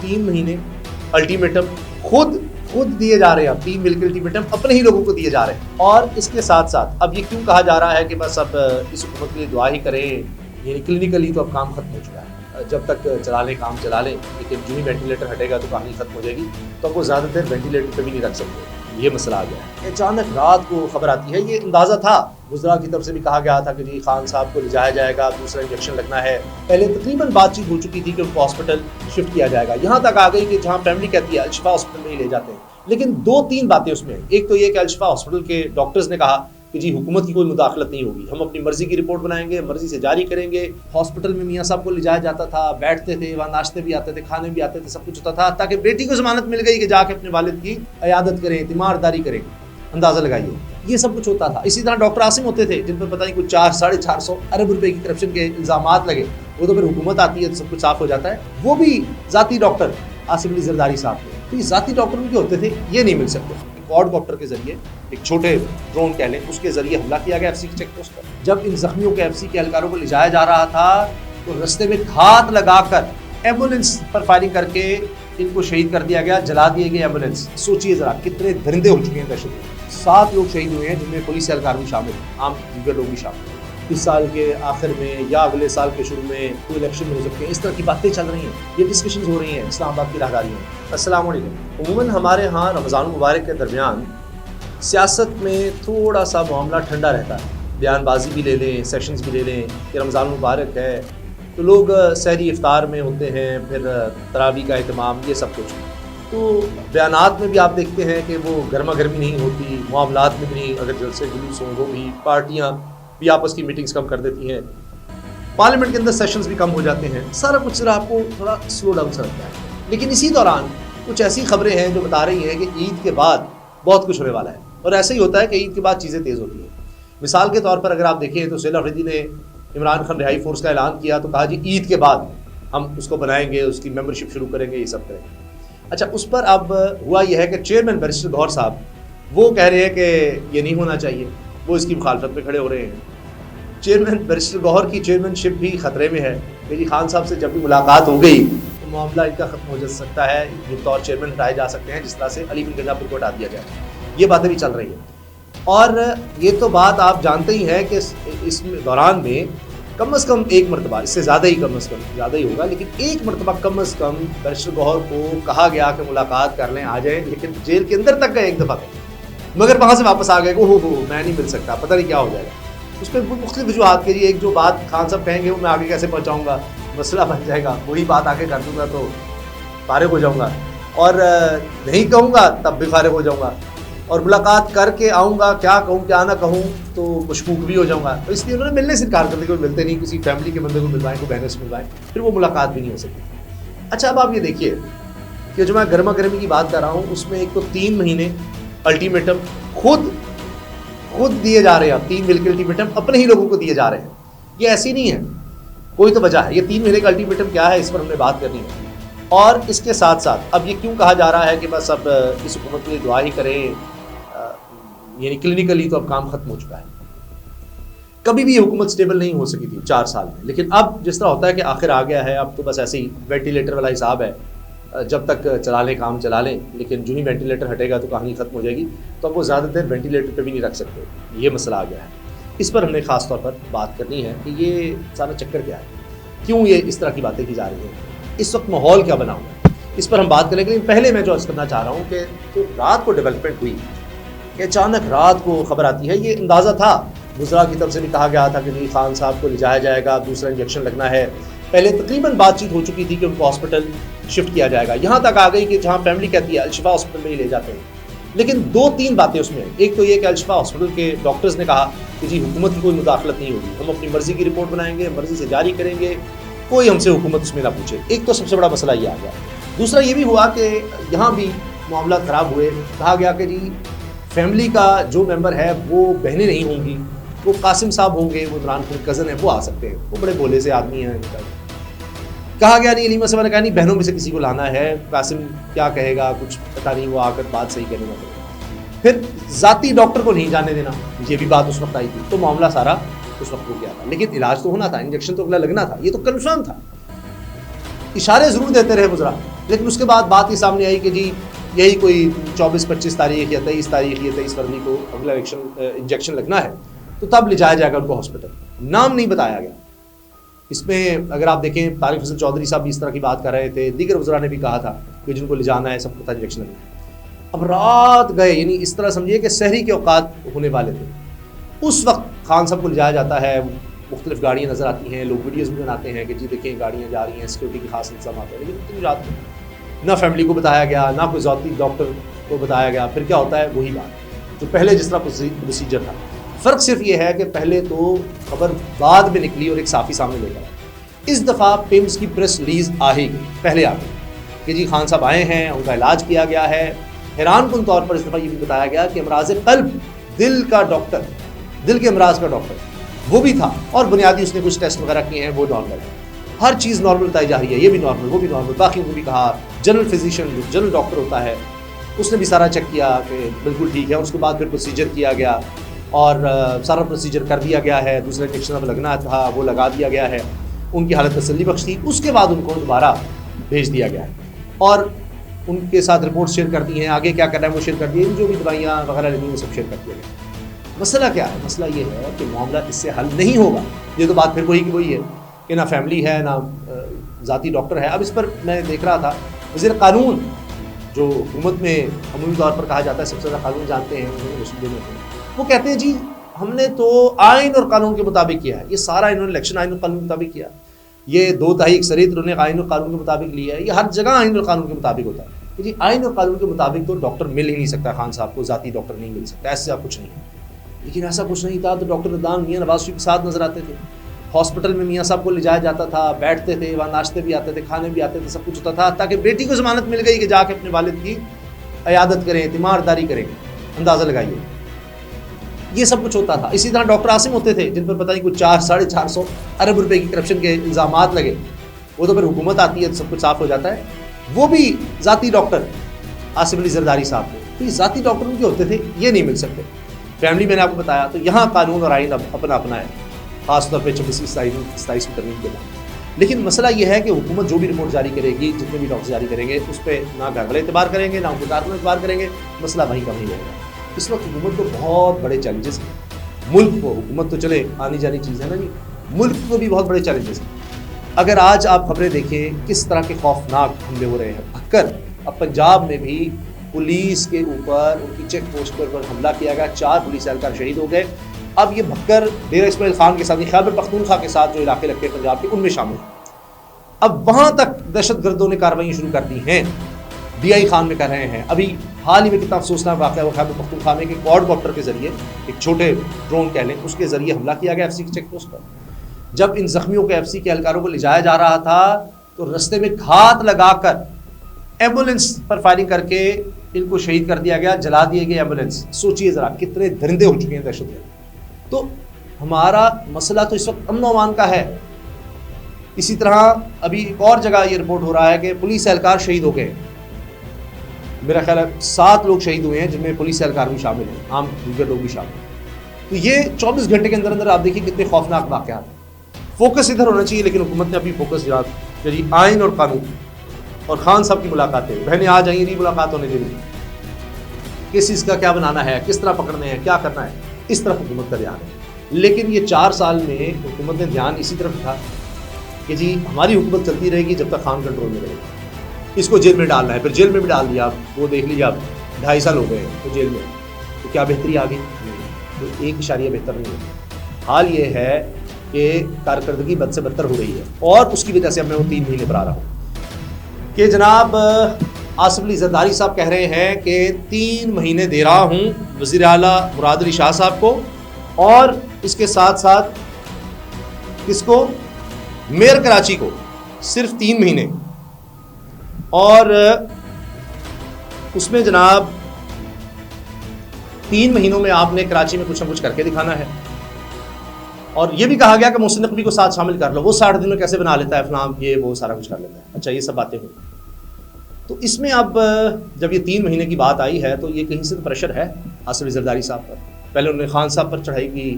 3 महीने अल्टीमेटम खुद दिए जा रहे हैं। अब 3 मिलकर अल्टीमेटम अपने ही लोगों को दिए जा रहे हैं। और इसके साथ साथ अब ये क्यों कहा जा रहा है कि बस अब इस हुकूमत के लिए दुआ ही करें, यानी क्लिनिकली तो अब काम खत्म हो चुका है, जब तक चला लें काम चला लें, लेकिन जो ही वेंटिलेटर हटेगा तो कहानी खत्म हो जाएगी। तो आपको ज़्यादा देर वेंटिलेटर पे भी नहीं रख सकते, ये मसला आ गया है। अचानक रात को खबर आती है, ये अंदाज़ा था, गुजरा की तरफ से भी कहा गया था कि जी खान साहब को ले जाया जाएगा, दूसरा इंजेक्शन लगना है। पहले तकरीबन बातचीत हो चुकी थी कि उनको हॉस्पिटल शिफ्ट किया जाएगा, यहाँ तक आ गई कि जहाँ फैमिली कहती है अल-शिफा हॉस्पिटल में ही ले जाते हैं। लेकिन 2-3 बातें उसमें, एक तो ये कि अल-शिफा हॉस्पिटल के डॉक्टर्स ने कहा कि जी हुकूमत की कोई मुदाखलत नहीं होगी, हम अपनी मर्जी की रिपोर्ट बनाएंगे, मर्जी से जारी करेंगे। हॉस्पिटल में मियाँ साहब को ले जाया जाता था, बैठते थे वहाँ, नाश्ते भी आते थे, खाने भी आते थे, सब कुछ होता था, ताकि बेटी को जमानत मिल गई कि जाके अपने वालिद की इयादत करें, तीमारदारी करें। अंदाज़ा लगाइए, ये सब कुछ होता था। इसी तरह डॉक्टर आसिम होते थे जिन पर पता नहीं कुछ 400-450 अरब रुपए की करप्शन के इल्ज़ामात लगे, वो तो फिर हुकूमत आती है तो सब कुछ साफ हो जाता है। वो भी ज़ाती डॉक्टर आसिम अली जरदारी साहब थे, तो ये ज़ाती डॉक्टर उनके होते थे, ये नहीं मिल सकते। क्वाडकॉप्टर के जरिए, एक छोटे ड्रोन कह लें, उसके जरिए हमला किया गया एफसी के चेक पोस्ट पर। जब इन जख्मियों के एफसी के एहलकारों को ले जाया जा रहा था तो रास्ते में घात लगाकर एम्बुलेंस पर फायरिंग करके इनको शहीद कर दिया गया, जला दिए गए एम्बुलेंस। सोचिए जरा कितने दरिंदे हो चुके हैं दहशत। 7 लोग शहीद हुए हैं, जिनमें पुलिस एहलकार भी शामिल, आम दीगर लोग भी शामिल। इस साल के आखिर में या अगले साल के शुरू में कोई इलेक्शन हो सकते हैं, इस तरह की बातें चल रही हैं, ये डिस्कशन हो रही हैं इस्लामाबाद की राहदारी में। अस्सलाम वालेकुम। उमूमन हमारे यहाँ रमज़ान मुबारक के दरमियान सियासत में थोड़ा सा मामला ठंडा रहता है, बयानबाजी भी ले लें, सेशंस भी ले लें कि रमज़ान मुबारक है तो लोग सहरी इफ्तार में होते हैं, फिर तरावी का एहतमाम, ये सब कुछ। तो बयानात में भी आप देखते हैं कि वो गर्मा गर्मी नहीं होती, मामलात में भी नहीं, अगर जलसे जुलूस हों वो भी, पार्टियाँ भी आपस की मीटिंग्स कम कर देती हैं, पार्लियामेंट के अंदर सेशंस भी कम हो जाते हैं, सारा कुछ जरा आपको थोड़ा स्लो डाउन सा लगता है। लेकिन इसी दौरान कुछ ऐसी खबरें हैं जो बता रही हैं कि ईद के बाद बहुत कुछ होने वाला है। और ऐसे ही होता है कि ईद के बाद चीज़ें तेज़ होती हैं। मिसाल के तौर पर अगर आप देखें तो सैयद अफरीदी ने इमरान खान रिहाई फोर्स का ऐलान किया तो कहा जी ईद के बाद हम उसको बनाएंगे, उसकी मेंबरशिप शुरू करेंगे, ये सब करेंगे। अच्छा, उस पर अब हुआ यह है कि चेयरमैन बैरिस्टर गौहर साहब वो कह रहे हैं कि ये नहीं होना चाहिए, वो इसकी मुखालफत में खड़े हो रहे हैं। चेयरमैन बैरिस्टर गौहर की चेयरमैनशिप भी खतरे में है कि जी खान साहब से जब भी मुलाकात हो गई तो मामला इनका खत्म हो जा सकता है, ये तौर चेयरमैन हटाए जा सकते हैं, जिस तरह से अली बिन गंजापुर को हटा दिया जाए। ये बातें भी चल रही हैं। और ये तो बात आप जानते ही हैं कि इस दौरान में कम से कम एक मरतबा, इससे ज़्यादा ही कम से कम ज़्यादा ही होगा, लेकिन एक मरतबा कम से कम बैरिस्टर गौहर को कहा गया कि मुलाकात कर लें, आ जाएँ, लेकिन जेल के अंदर तक गए एक दफ़ा गए, मगर वहाँ से वापस आ गए को हो मैं नहीं मिल सकता, पता नहीं क्या हो जाएगा। उस पर मुख्तलिफ वजूहात के लिए, एक जो बात खान साहब कहेंगे वो मैं आगे कैसे पहुँचाऊँगा, मसला बन जाएगा, वही बात आगे कर दूँगा तो फारिग हो जाऊँगा, और नहीं कहूँगा तब भी फारिग हो जाऊँगा, और मुलाकात करके आऊँगा, क्या कहूँ क्या ना कहूँ तो मशकूक भी हो जाऊँगा। तो इसलिए उन्होंने मिलने से इनकार कर दिया, कोई मिलते नहीं, किसी फैमिली के बंदे को मिलवाएं, कोई बहनों से मिलवाएं, फिर वो मुलाकात भी नहीं हो सकती। अच्छा, अब आप ये देखिए कि जो मैं गर्मा गर्मी की बात कर रहा हूँ उसमें एक तो 3 महीने अल्टीमेटम खुद दिए जा रहे हैं, 3 मिलकर अल्टीमेटम अपने ही लोगों को दिए जा रहे हैं। ये ऐसी नहीं है, कोई तो वजह है। ये 3 महीने का अल्टीमेटम क्या है, इस पर हमने बात करनी है। और इसके साथ साथ अब ये क्यों कहा जा रहा है कि बस अब इस हुकूमत के लिए दुआ ही करें, यानी क्लिनिकली तो अब काम खत्म हो चुका है। कभी भी ये हुकूमत स्टेबल नहीं हो सकी थी 4 साल में, लेकिन अब जिस तरह होता है कि आखिर आ गया है, अब तो बस ऐसे ही वेंटिलेटर वाला हिसाब है, जब तक चला लें काम चला लें, लेकिन जो ही वेंटिलेटर हटेगा तो कहानी खत्म हो जाएगी। तो अब वो ज़्यादा देर वेंटिलेटर पे भी नहीं रख सकते, ये मसला आ गया है। इस पर हमने ख़ास तौर पर बात करनी है कि ये सारा चक्कर क्या है, क्यों ये इस तरह की बातें की जा रही हैं, इस वक्त माहौल क्या बना हुआ है, इस पर हम बात करेंगे। लेकिन पहले मैं जो अर्ज़ करना चाह रहा हूँ कि तो रात को डेवलपमेंट हुई कि अचानक रात को खबर आती है, ये अंदाज़ा था, गुजरा की तरफ से भी कहा गया था कि जी खान साहब को ले जाया जाएगा, दूसरा इंजेक्शन लगना है। पहले तकरीबन बातचीत हो चुकी थी कि उनको हॉस्पिटल शिफ्ट किया जाएगा, यहाँ तक आ गई कि जहाँ फैमिली कहती है अल-शिफा हॉस्पिटल में ही ले जाते हैं। लेकिन 2-3 बातें उसमें, एक तो ये कि अल-शिफा हॉस्पिटल के डॉक्टर्स ने कहा कि जी हुकूमत की कोई मुदाखलत नहीं होगी, हम अपनी मर्जी की रिपोर्ट बनाएंगे, मर्जी से जारी करेंगे, कोई हमसे हुकूमत उसमें ना पूछे। एक तो सबसे बड़ा मसला ये आ गया। दूसरा ये भी हुआ कि यहाँ भी मामला ख़राब हुए, कहा गया कि जी फैमिली का जो मेंबर है वो बहनें नहीं होंगी, वो कासिम साहब होंगे, वो इमरान खान कज़न है, वो आ सकते हैं, वो बड़े भोले से आदमी हैं। कहा गया नहीं, अलीमा साहब ने कहा नहीं, बहनों में से किसी को लाना है, कासिम क्या कहेगा कुछ पता नहीं, वो आकर बात सही करने लगे। फिर ज़ाती डॉक्टर को नहीं जाने देना, ये भी बात उस वक्त आई थी, तो मामला सारा उस वक्त हो गया था। लेकिन इलाज तो होना था, इंजेक्शन तो अगला लगना था, ये तो कन्फर्म था। इशारे ज़रूर देते रहे गुजरा लेकिन उसके बाद बात ये सामने आई कि जी यही कोई 24-25 तारीख या 23 तारीख या 23 फरवरी को अगला इंजेक्शन लगना है, तो तब ले जाया जाएगा उनको हॉस्पिटल। नाम नहीं बताया गया। इसमें अगर आप देखें तारिक हसन चौधरी साहब भी इस तरह की बात कर रहे थे, दीगर वज़रा ने भी कहा था कि जिनको ले जाना है सबको था इंजेक्शन लगना है। अब रात गए, यानी इस तरह समझिए कि सहरी के औकात होने वाले थे, उस वक्त खान साहब को ले जाया जाता है। मुख्तलिफ गाड़ियाँ नज़र आती हैं, लोग वीडियोज़ भी बनाते हैं कि जी देखें गाड़ियाँ जा रही हैं, सिक्योरिटी के खास इंतजाम आते हैं, लेकिन इतनी रात में ना फैमिली को बताया गया, ना कोई ज़ाती डॉक्टर को बताया गया। फिर क्या होता है, वही बात जो पहले जिस तरह प्रोसीजर था। फ़र्क सिर्फ ये है कि पहले तो खबर बाद में निकली और एक साफ़ी सामने लेकर आया। इस दफ़ा पिम्स की प्रेस रिलीज़ आ ही गई, पहले आ गई कि जी खान साहब आए हैं, उनका इलाज किया गया है। हैरानकुन तौर पर इस दफ़ा ये भी बताया गया कि अमराज़ क़ल्ब, दिल का डॉक्टर, दिल के अमराज का डॉक्टर वो भी था, और बुनियादी उसने कुछ टेस्ट वगैरह किए हैं, वो नॉर्मल है। हर चीज़ नॉर्मल बताई जा रही है, ये भी नॉर्मल, वो भी नॉर्मल। बाकी को भी कहा, जनरल फिजिशियन जो जनरल डॉक्टर होता है उसने भी सारा चेक किया कि बिल्कुल ठीक है। उसके बाद फिर प्रोसीजर किया गया और सारा प्रोसीजर कर दिया गया है। दूसरा इंजेक्शन अब लगना था, वो लगा दिया गया है। उनकी हालत तसल्ली बख्श थी। उसके बाद उनको दोबारा भेज दिया गया है और उनके साथ रिपोर्ट शेयर कर दी हैं। आगे क्या करना है वो शेयर कर दिए, जो भी दवाइयाँ वगैरह लगी वो सब शेयर कर दिया गया। मसला क्या है? मसला ये है कि मामला इससे हल नहीं होगा। ये तो बात फिर वही की वही है कि ना फैमिली है, ना ज़ाती डॉक्टर है। अब इस पर मैं देख रहा था, वज़ीर कानून जो हुकूमत में अमूमी तौर पर कहा जाता है सबसे ज़्यादा कानून जानते हैं, वो कहते हैं जी हमने तो आइन और कानून के मुताबिक किया है। ये सारा इन्होंने इलेक्शन आइन और कानून के मुताबिक किया, ये 2/3 अक्सरियत उन्होंने आइन और कानून के मुताबिक लिया है। ये हर जगह आइन और कानून के मुताबिक होता है कि जी आइन और कानून के मुताबिक तो डॉक्टर मिल ही नहीं सकता, खान साहब को ज़ाती डॉक्टर नहीं मिल सकता, ऐसा कुछ नहीं है। लेकिन ऐसा कुछ नहीं था। तो डॉक्टर रद्दान मियाँ नवाज शरीफ के साथ नजर आते थे, हॉस्पिटल में मियाँ साहब को ले जाया जाता था, बैठते थे वहाँ, नाश्ते भी आते थे, खाने भी आते थे, सब कुछ होता था, ताकि बेटी को ज़मानत मिल गई कि जाके अपने वालिद की अयादत करें, तीमारदारी करें। अंदाज़ा लगाइए, ये सब कुछ होता था। इसी तरह डॉक्टर आसिम होते थे जिन पर पता नहीं कुछ 400-450 अरब रुपए की करप्शन के इल्ज़ामात लगे। वो तो फिर हुकूमत आती है तो सब कुछ साफ हो जाता है। वो भी ज़ाती डॉक्टर आसिम अली जरदारी साहब थे, तो ये ज़ाती डॉक्टर उनके होते थे, ये नहीं मिल सकते। फैमिली मैंने आपको बताया, तो यहाँ कानून और आइन अपना अपना है, ख़ासतौर पर 26-27 तरमीम के बाद। लेकिन मसला यह है कि हुकूमत जो भी रिपोर्ट जारी करेगी, जितने भी डॉक्टर जारी करेंगे, उस पर ना घर वाले एतबार करेंगे, ना उनके कारकुन एतबार करेंगे, मसला वहीं का वहीं रहेगा। इस वक्त हुकूमत को बहुत बड़े चैलेंजेस हैं। मुल्क को, हुकूमत तो चले आनी जानी चीज़ है ना जी, मुल्क को भी बहुत बड़े चैलेंजेस हैं। अगर आज आप खबरें देखें किस तरह के खौफनाक हमले हो रहे हैं। भक्कर, अब पंजाब में भी पुलिस के ऊपर, उनकी चेक पोस्ट पर हमला किया गया, 4 पुलिस एहलकार शहीद हो गए। अब ये भक्कर डेरा इस्माइल खान के साथ, खैबर पख्तूनख्वा के साथ जो इलाके लगते हैं पंजाब के, उनमें शामिल है। अब वहाँ तक दहशतगर्दों ने कार्रवाई शुरू कर दी हैं, DI खान में कर रहे हैं। अभी हाल ही में कितना अफसोसनाक वाक़या वो खैबर पख्तूनख्वा में कि क्वाडकॉप्टर के जरिए, एक छोटे ड्रोन कह लें, उसके जरिए हमला किया गया FC की चेक पोस्ट पर। जब इन जख्मियों को FC के एहलकारों को ले जाया जा रहा था तो रास्ते में घात लगाकर एम्बुलेंस पर फायरिंग करके इनको शहीद कर दिया गया, जला दिए गए एम्बुलेंस। सोचिए ज़रा कितने दरिंदे हो चुके हैं दहशतगर्द। तो हमारा मसला तो इस वक्त अमन व अमान का है। इसी तरह अभी एक और जगह ये रिपोर्ट हो रहा है कि पुलिस एहलकार शहीद हो गए। मेरा ख्याल है 7 लोग शहीद हुए हैं, जिनमें पुलिस एहलकार भी शामिल हैं, आम दीगर लोग भी शामिल हैं। तो ये 24 घंटे के अंदर अंदर आप देखिए कितने खौफनाक वाक़यात हैं। फोकस इधर होना चाहिए, लेकिन हुकूमत ने अभी फोकस जनाब आइन और कानून और खान साहब की मुलाकातें, बहनें आ जाएंगी, नहीं मुलाकात होने देनी, केसेस का क्या बनाना है, किस तरह पकड़ने हैं, क्या करना है, इस तरफ हुकूमत का ध्यान है। लेकिन ये 4 साल में हुकूमत ने ध्यान इसी तरफ था कि जी हमारी हुकूमत चलती रहेगी जब तक खान कंट्रोल में रहेगी, इसको जेल में डालना है। फिर जेल में भी डाल दिया, वो देख लीजिए आप 2.5 साल हो गए तो जेल में, तो क्या बेहतरी आ गई? तो 1 इशारिया बेहतर नहीं है। हाल ये है कि कारकर्दगी बद से बदतर हो रही है, और उसकी वजह से अब मैं वो 3 महीने पर आ रहा हूँ कि जनाब आसिफ अली जरदारी साहब कह रहे हैं कि 3 महीने दे रहा हूँ वज़ीर आला मुराद अली शाह साहब को, और इसके साथ साथ किसको, मेयर कराची को, सिर्फ 3 महीने। और उसमें जनाब 3 महीनों में आपने कराची में कुछ ना कुछ करके दिखाना है। और ये भी कहा गया कि मोहसिन नकवी को साथ शामिल कर लो, वो 60 दिन में कैसे बना लेता है फलाम, ये वो सारा कुछ कर लेता है। अच्छा, ये सब बातें हुई। तो इसमें अब जब ये 3 महीने की बात आई है तो ये कहीं से तो प्रेशर है आसिफ अली जरदारी साहब पर। पहले उन्होंने खान साहब पर चढ़ाई की,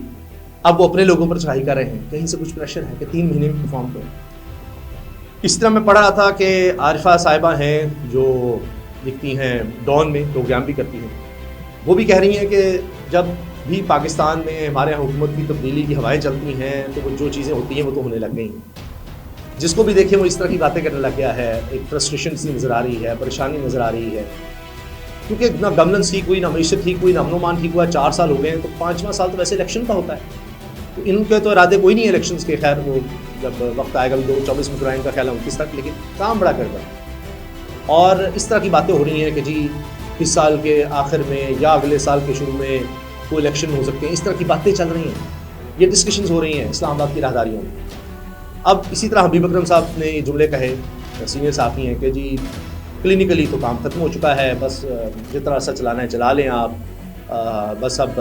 अब वो अपने लोगों पर चढ़ाई कर रहे हैं, कहीं से कुछ प्रेशर है कि 3 महीने में परफॉर्म करो। इस तरह मैं पढ़ रहा था कि आरिफा साहिबा हैं जो लिखती हैं डॉन में, प्रोग्राम भी करती हैं, वो भी कह रही हैं कि जब भी पाकिस्तान में हमारे यहाँ हुकूमत की तब्दीली की हवाएं चलती हैं तो वो जो चीज़ें होती हैं वो तो होने लग गई हैं। जिसको भी देखें वो इस तरह की बातें करने लग गया है, एक फ्रस्ट्रेशन सी नज़र आ रही है, परेशानी नज़र आ रही है, क्योंकि ना गवर्नेंस ठीक हुई, ना मीशत ठीक हुई, ना अमन ठीक हुआ। 4 साल हो गए हैं, तो 5वां साल तो वैसे इलेक्शन का होता है, तो इनके तो इरादे कोई नहीं है इलेक्शन के। खैर वो जब वक्त आएगा 2024 में कराने का ख्याल है 29 तक, लेकिन काम बड़ा गड़बड़ है। और इस तरह की बातें हो रही हैं कि जी इस साल के आखिर में या अगले साल के शुरू में कोई इलेक्शन हो सकते हैं, इस तरह की बातें चल रही हैं, ये डिस्कशंस हो रही हैं इस्लामाबाद की राहदारियों में। अब इसी तरह हबीब अकरम साहब ने ये जुमले कहे, सीनियर साफ़ी हैं, कि जी क्लिनिकली तो काम ख़त्म हो चुका है, बस जितना अर्सा चलाना है चला लें आप, बस अब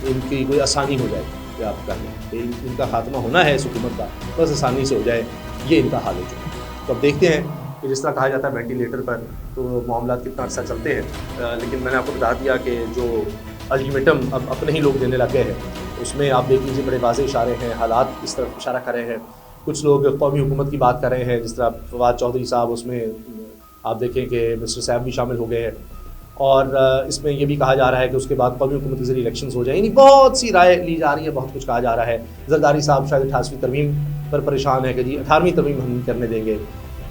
इनकी कोई आसानी हो जाए कि आप कर लें, इनका खात्मा होना है इस हुकूमत का, बस आसानी से हो जाए, ये इनका हाल हो चुका है। तो अब देखते हैं कि जिस तरह कहा जाता है वेंटिलेटर पर तो मामला कितना अर्सा चलते हैं। लेकिन मैंने आपको बता दिया कि जो अल्टीमेटम अब अपने ही लोग देने लग गए हैं, उसमें आप देख लीजिए बड़े वाज़ेह इशारे हैं, हालात इस तरफ इशारा कर रहे हैं। कुछ लोग कौमी हुकूमत की बात कर रहे हैं, जिस तरह फवाद चौधरी साहब, उसमें आप देखें कि मिस्टर साहब भी शामिल हो गए हैं, और इसमें यह भी कहा जा रहा है कि उसके बाद कौमी हुकूमत के जरिए इलेक्शंस हो जाए। यानी बहुत सी राय ली जा रही है, बहुत कुछ कहा जा रहा है। जरदारी साहब शायद 88वीं तरमीम पर परेशान है कि जी 18वीं तरमीम हम नहीं करने देंगे।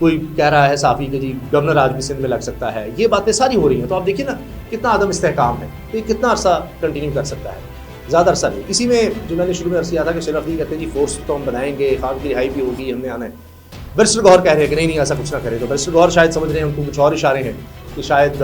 कोई कह रहा है साफ़ी कि जी गवर्नर आज भी सिंध में लग सकता है। ये बातें सारी हो रही हैं, तो आप देखिए ना कितना आदम इस्तेहकाम है, तो ये कितना अरसा कंटिन्यू कर सकता है, ज़्यादा अरसा नहीं। इसी में जो मैंने शुरू में अर्ज़ किया था कि शरफ दी कहते हैं जी फोर्स तो हम बनाएंगे, खान की रिहाई भी होगी, हमने आना है। बैरिस्टर गौहर कह रहे हैं कि नहीं ऐसा कुछ ना करें, तो बैरिस्टर गौहर शायद समझ रहे हैं, उनको कुछ और इशारे हैं कि शायद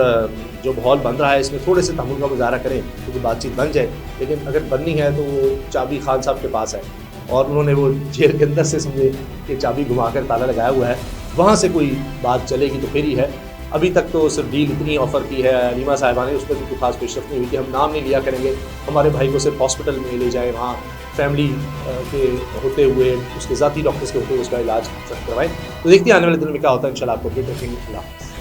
जो माहौल बन रहा है इसमें थोड़े से तहम्मुल का मुजाहरा करें, क्योंकि बातचीत बन जाए। लेकिन अगर बननी है तो वो चाबी खान साहब के पास है, और उन्होंने वो जेल के अंदर से समझे कि चाबी घुमा कर ताला लगाया हुआ है, वहाँ से कोई बात चलेगी तो फिर ही है। अभी तक तो सिर्फ डील इतनी ऑफ़र की है नीमा साहिबा ने, उस पर भी कोई खास पेशरफ नहीं हुई कि हम नाम नहीं लिया करेंगे, हमारे भाई को सिर्फ हॉस्पिटल में ले जाएँ, वहाँ फैमिली के होते हुए, उसके ज़ाती डॉक्टर्स के होते हुए उसका इलाज करवाएं। तो देखते हैं आने वाले दिनों में क्या होता है, इंशाल्लाह आपको अपडेट रखेंगे। अल्लाह हाफ़िज़।